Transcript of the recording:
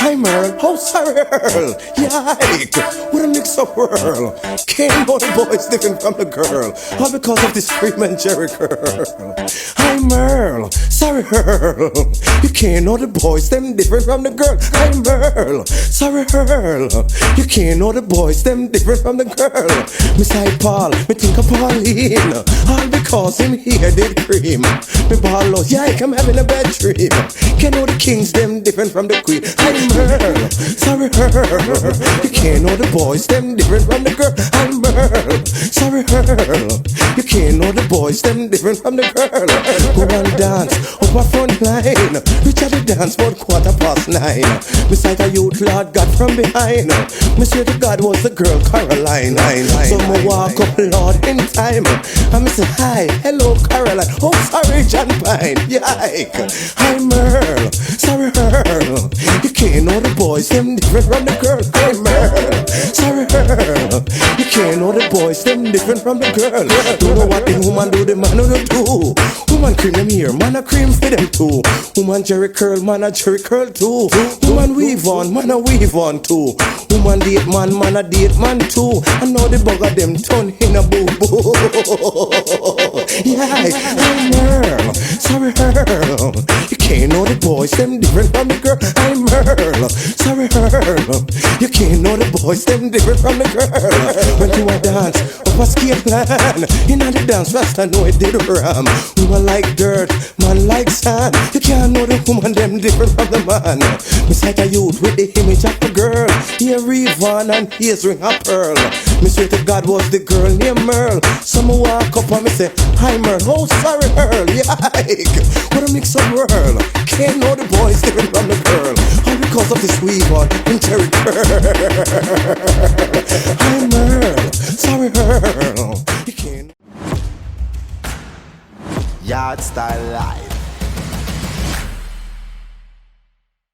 I'm Earl, oh sorry Earl, yike, what a mix-up Earl. Can't know the boys different from the girl, all because of this cream and Jerry girl. I'm Merle, sorry Earl, you can't know the boys them different from the girl. I'm Merle, sorry Earl, you can't know the boys them different from the girl. Me say Paul, me think of Pauline, all because him here did cream. Me ball out, yike, I'm having a bad dream. Can't know the kings them different from the queen. I'm Merle, sorry Earl, you can't know the boys them different from the girl. I'm Merle, sorry Earl, you can't know the boys them different from the girl. Go and dance up a front line, reach at the dance about 9:15. Beside a youth Lord God from behind, me swear to God was the girl Caroline. So me walk up Lord in time, and me say hi, hello Caroline, oh sorry John Pine, yike. I'm Merle, sorry Earl, you can't know the boys them different from the girl. I'm Merle, sorry Earl, you can't know the boys them different from the girl. Don't know what the woman do, the man don't do. Woman cream them here, man a cream for them too. Woman Jerry curl, man a Jerry curl too. Woman weave on, man a weave on too. Woman date man, man a date man too. And now the bug of them turn in a boo boo. Yeah, I'm Merle, sorry Earl, you can't know the boys them different from the girl. I'm Merle, sorry Earl, you can't know the boys them different from the girl. Went to a dance up a skate plan, in the dance fast I know it did ram. Woman like dirt, man like sand. You can't know the woman them different from the man. Miss like a youth with the image of a girl. Here Rayvon and here's ring a pearl. Me swear to God was the girl named Merle. Some walk up and me say, hi Merle, oh sorry Earl, yike. What a mix up Earl. Can't know the boys different from the girl, all because of this weave on in Terry girl. Hi Merle, sorry Earl, you can't. Yardstyle live.